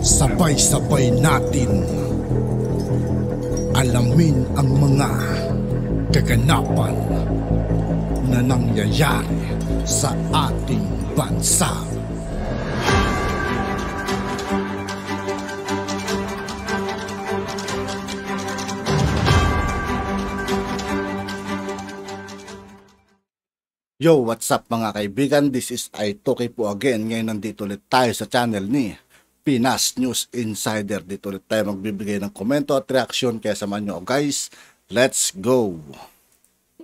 Sabay-sabay natin alamin ang mga kaganapan na nangyayari sa ating bansa. Yo, what's up mga kaibigan? This is Aitoke po again. Ngayon nandito ulit tayo sa channel ni Pinas News Insider. Dito ulit tayo magbibigay ng komento at reaksyon. Kaya samahan nyo guys, let's go!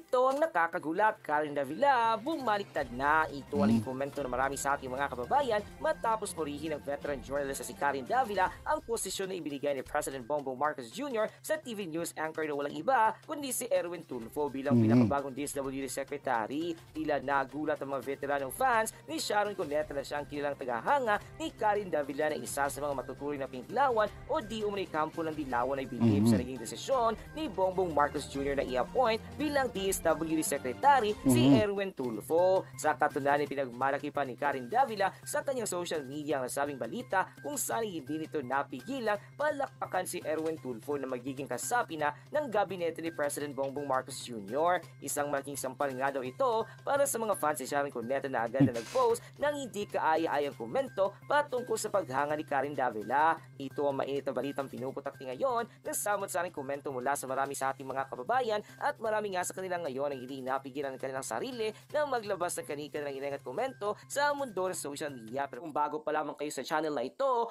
Ito ang nakakagulat. Karen Davila, bumaliktad na. Ito ang komento ng marami sa ating mga kababayan matapos purihin ng veteran journalist na si Karen Davila ang posisyon na ibinigay ni President Bongbong Marcos Jr. sa TV News anchor na walang iba kundi si Erwin Tulfo bilang pinakabagong DSWD Secretary. Tila nagulat ang mga veteranong fans ni Sharon Cuneta na siyang kilalang tagahanga ni Karen Davila na isa sa mga matuturing na pinaglawan o di umano'y kampo ng dilawan ay bilib sa naging desisyon ni Bongbong Marcos Jr. na i-appoint bilang DSWD Secretary si Erwin Tulfo. Sa katunayan, pinagmalaki pa ni Karen Davila sa kanyang social media ang nasabing balita kung saan hindi nito napigilang palakpakan si Erwin Tulfo na magiging kasapi na ng gabinete ni President Bongbong Marcos Jr. Isang malaking sampal nga daw ito para sa mga fans ni Sharon Cuneta na agad na nag-post ng hindi kaaya-ayang komento patungkol sa paghanga ni Karen Davila. Ito ang mainit na balitang pinuputakti ngayon ng samot-saring komento mula sa marami sa ating mga kababayan at marami nga sa kanila ngayon ang hindi napigilan ng kanilang sarili na maglabas ng kanilang ineng at komento sa mundo ng social media. Pero kung bago pa lamang kayo sa channel na ito,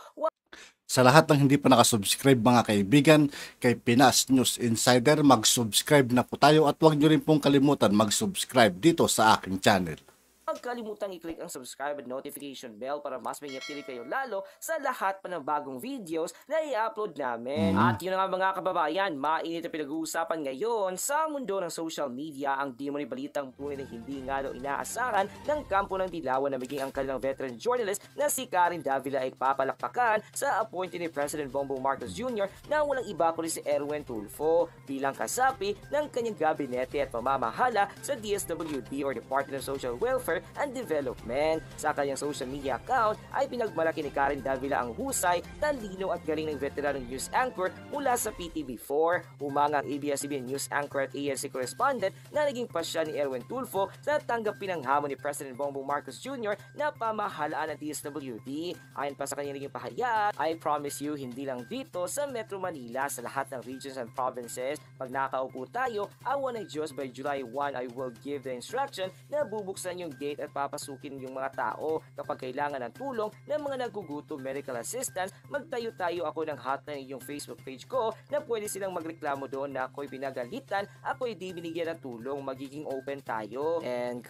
sa lahat ng hindi pa nakasubscribe mga kaibigan kay Pinas News Insider, mag-subscribe na po tayo at huwag nyo rin pong kalimutan mag-subscribe dito sa aking channel. Huwag kalimutang i-click ang subscribe at notification bell para mas may update kayo lalo sa lahat pa ng bagong videos na i-upload namin. At yun nga mga kababayan, mainit na pinag-uusapan ngayon sa mundo ng social media ang di mo ni balitang tunay na hindi nga daw inaasahan ng kampo ng dilawan na maging ang kanilang veteran journalist na si Karen Davila ay papalakpakan sa appointee ni President Bongbong Marcos Jr. na walang iba kundi si Erwin Tulfo bilang kasapi ng kanyang gabinete at pamamahala sa DSWD or Department of Social Welfare and Development. Sa kanyang social media account ay pinagmalaki ni Karen Davila ang husay, talino at galing ng veteranong news anchor mula sa PTV4. Umangang ABS-CBN news anchor at ANC correspondent na naging pasya ni Erwin Tulfo sa tanggapin ng hamon ni President Bongbong Marcos Jr. na pamahalaan ng DSWD. Ayon pa sa kanyang naging pahayag, I promise you hindi lang dito sa Metro Manila, sa lahat ng regions and provinces, pag nakaupo tayo, awan ng Diyos by July 1 I will give the instruction na bubuksan yung gate at papasukin yung mga tao kapag kailangan ng tulong ng mga nagugutom medical assistance. Magtayo-tayo ako ng hotline yung Facebook page ko na pwede silang magreklamo doon na ako'y pinagalitan, ako'y di binigyan ng tulong, magiging open tayo. And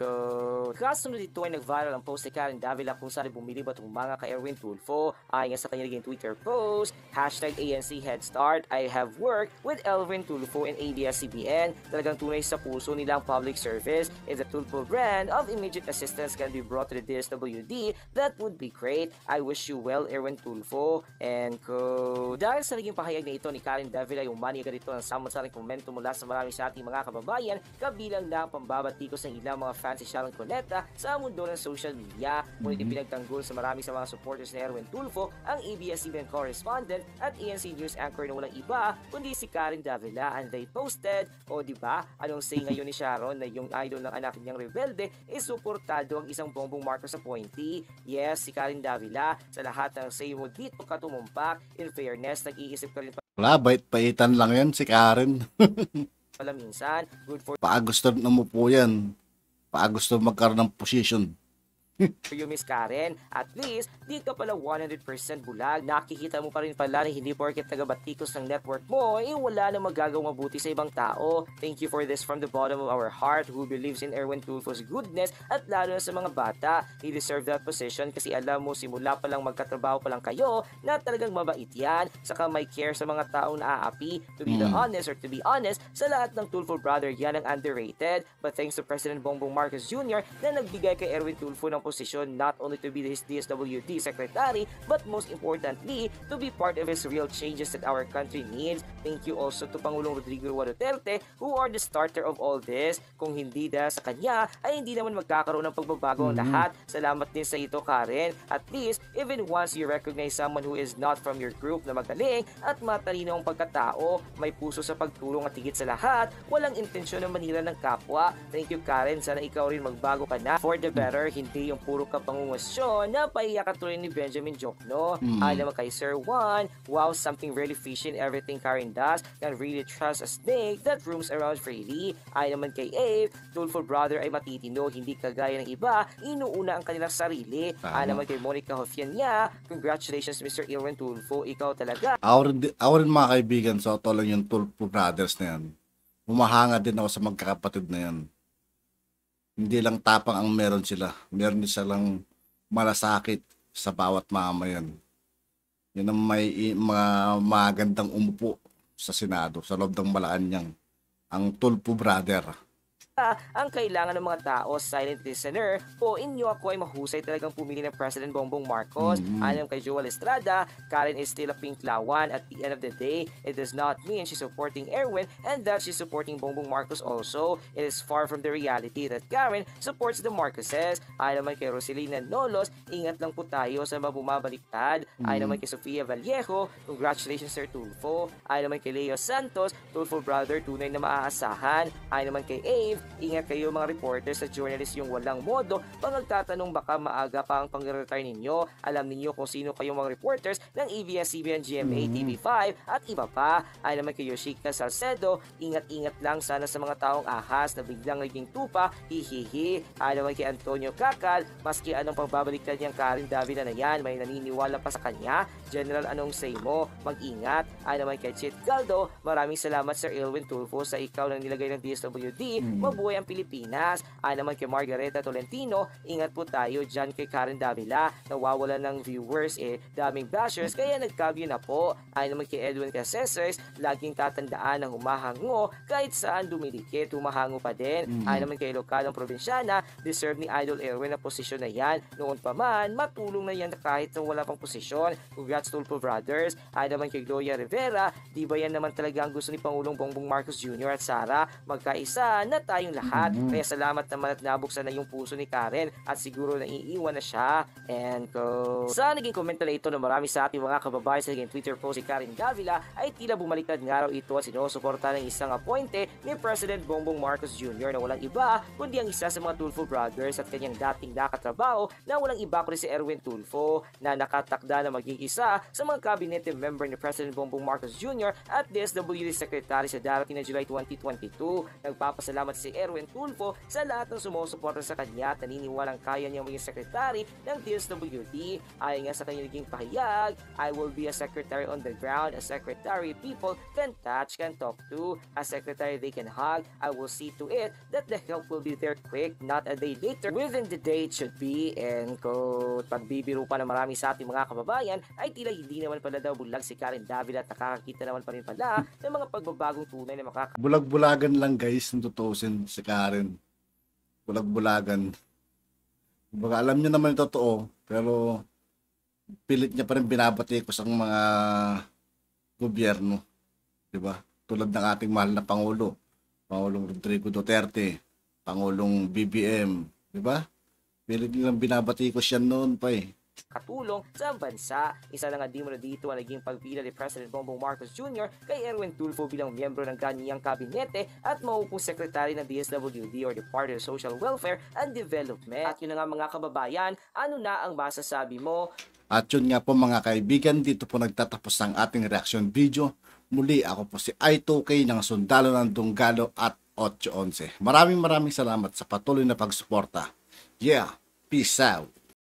kasunod dito ay nag-viral ang post ni Karen Davila kung saan bumilib at humanga kay Erwin Tulfo. Ayon nga sa kanyang Twitter post, #ANC Head Start, I have worked with Erwin Tulfo and ABS-CBN. Talagang tunay sa puso nilang public service. If the Tulfo brand of immediate assistance can be brought to the DSWD, that would be great. I wish you well, Erwin Tulfo. And dahil sa naging pahayag na ito ni Karen Davila, yung mani agad ito ng samot-saring komento mula sa marami sa ating mga kababayan, kabilang na ang pambabatikos ng ilang mga fans si Sharon Cuneta sa mundo ng social media. Ngunit ipinagtanggol sa marami sa mga supporters ni Erwin Tulfo ang ABS-CBN correspondent at ANC News anchor na walang iba kundi si Karen Davila, and they posted, o diba, anong say ngayon ni Sharon na yung idol ng anak niyang rebelde is suportado ang isang Bongbong Marcos appointee. Yes, si Karen Davila, sa lahat ng say mo dito ka tumumpak. In fairness, nag-iisip ka rin Wala, bait-baitan lang yan si Karen. pala minsan. Good for Gusto na mo po yan. Gusto magkaroon ng position. you, Miss Karen. At least, di ka pala 100% bulag. Nakikita mo pa rin pala na hindi porket taga-batikos ng network mo, wala na magagawang mabuti sa ibang tao. Thank you for this from the bottom of our heart who believes in Erwin Tulfo's goodness at lalo na sa mga bata. He deserved that position kasi alam mo, simula pa lang magkatrabaho pa lang kayo na talagang mabait yan. Saka may care sa mga taong naaapi. To be honest, sa lahat ng Tulfo brother yan ang underrated. But thanks to President Bongbong Marcos Jr. na nagbigay kay Erwin Tulfo ng posisyon not only to be his DSWD secretary but most importantly to be part of his real changes that our country needs. Thank you also to Pangulong Rodrigo Duterte who are the starter of all this. Kung hindi dahil sa kanya ay hindi naman magkakaroon ng pagbabago ang lahat. Salamat din sa ito, Karen. At least, even once you recognize someone who is not from your group na magaling at matalino ang pagkatao, may puso sa pagtulong at higit sa lahat, walang intensyon na manira ng kapwa. Thank you, Karen. Sana ikaw rin magbago ka na for the better, hindi yung puro kapangungusyon na paiyak at tuloy ni Benjamin Jokno. Alam mo kay Sir Juan, wow, something really fishy in everything Karen does. Can really trust a snake that roams around freely. Ayon naman kay Abe, Tulfo brother ay matitino, hindi kagaya ng iba, inuuna ang kanilang sarili. Ayon naman kay Monica Hofianya, congratulations Mr. Irwin Tulfo, ikaw talaga. Ako rin mga kaibigan, sa so, lang yung Tulfo brothers na yan. Humahanga din ako sa magkakapatid na yan. Hindi lang tapang ang meron sila. Meron din silang malasakit sa bawat mamayan. Yan ang may mga magandang umupo sa Senado, sa loob ng Malacanang, ang Tulfo brother. Ang kailangan ng mga tao, silent listener, o inyo ako ay mahusay talagang pumili ng President Bongbong Marcos. Alam kay Joel Estrada, Karen is still a pink lawan. At the end of the day, it does not mean she's supporting Erwin and that she's supporting Bongbong Marcos also. It is far from the reality that Karen supports the Marcoses. Alam naman kay Roselina Nolos, ingat lang po tayo sa mga bumabaliktad. Alam naman kay Sofia Vallejo, congratulations Sir Tulfo. Alam naman kay Leo Santos, Tulfo brother, tunay na maaasahan. Alam naman kay Abe, ingat kayo mga reporters at journalists yung walang modo pag nagtatanong baka maaga pa ang pang-retire ninyo. Alam ninyo kung sino kayong mga reporters ng ABS-CBN, GMA, TV5 at iba pa. Ay naman kay Yoshika Salcedo, ingat-ingat lang sana sa mga taong ahas na biglang naging tupa, hihihi. Ay naman kay Antonio Kakal, maski anong pagbabaliktad niyang Karen Davila na yan, may naniniwala pa sa kanya. General, anong say mo? Mag-ingat. Ay naman kay Chit Galdo, maraming salamat Sir Irwin Tulfo sa ikaw lang nilagay ng DSWD. Mabuhay ang Pilipinas. Ay naman kay Margareta Tolentino, ingat po tayo dyan kay Karen Davila. Nawawala ng viewers daming bashers kaya nagkabyo na po. Ay naman kay Edwin Caceres, laging tatandaan ng humahango kahit saan dumidikit, humahango pa din. Ay naman kay Lokalong Probinsyana, deserve ni Idol Erwin na posisyon na yan. Noon pa man, matulong na yan kahit na wala pang posisyon. Congrats Tulfo brothers. Ay naman kay Gloria Rivera, di ba yan naman talaga ang gusto ni Pangulong Bongbong Marcos Jr. at Sara? Magkaisa na tayong lahat. Kaya salamat naman at nabuksan na yung puso ni Karen at siguro naiiwan na siya. And sa naging komento na ito na marami sa ating mga kababayan sa naging Twitter post si Karen Davila ay tila bumaliktad nga raw ito at sinusuporta ng isang appointe ni President Bongbong Marcos Jr. na walang iba kundi ang isa sa mga Tulfo brothers at kanyang dating nakatrabaho na walang iba kundi si Erwin Tulfo na nakatakda na maging isa sa mga cabinet member ni President Bongbong Marcos Jr. at DSWD Secretary sa darating na July 2022. Nagpapasalamat si Erwin Tulfo sa lahat ng sumusuporta sa kanya at naniniwalang kaya niyang maging secretary ng DSWD. Ayon nga sa kanyang naging pahayag, I will be a secretary on the ground, a secretary people can touch, can talk to, a secretary they can hug. I will see to it that the help will be there quick, not a day later. Within the day it should be. And pagbibiro pa ng marami sa ating mga kababayan ay tila hindi naman pala daw bulag si Karen Davila at nakakakita naman pa rin pala ng mga pagbabagong tunay na Bulag-bulagan lang guys, ng tutusin si Karen. Bulag-bulagan. Baga, alam niya naman yung totoo, pero pilit niya pa rin binabatikos ang mga gobyerno. Diba? Tulad ng ating mahal na Pangulo. Pangulong Rodrigo Duterte, Pangulong BBM. Diba? Pilit nilang binabatikos yan noon pa katulong sa bansa. Isa na nga di mo na dito ang naging pagpila ni President Bongbong Marcos Jr. kay Erwin Tulfo bilang miyembro ng kanyang kabinete at maupong sekretary ng DSWD or Department of Social Welfare and Development. At yun na nga mga kababayan, ano na ang masasabi mo? At yun nga po mga kaibigan, dito po nagtatapos ang ating reaction video. Muli ako po si I2K ng Sundalo ng Dunggalo at 811. Maraming salamat sa patuloy na pagsuporta. Yeah, peace out.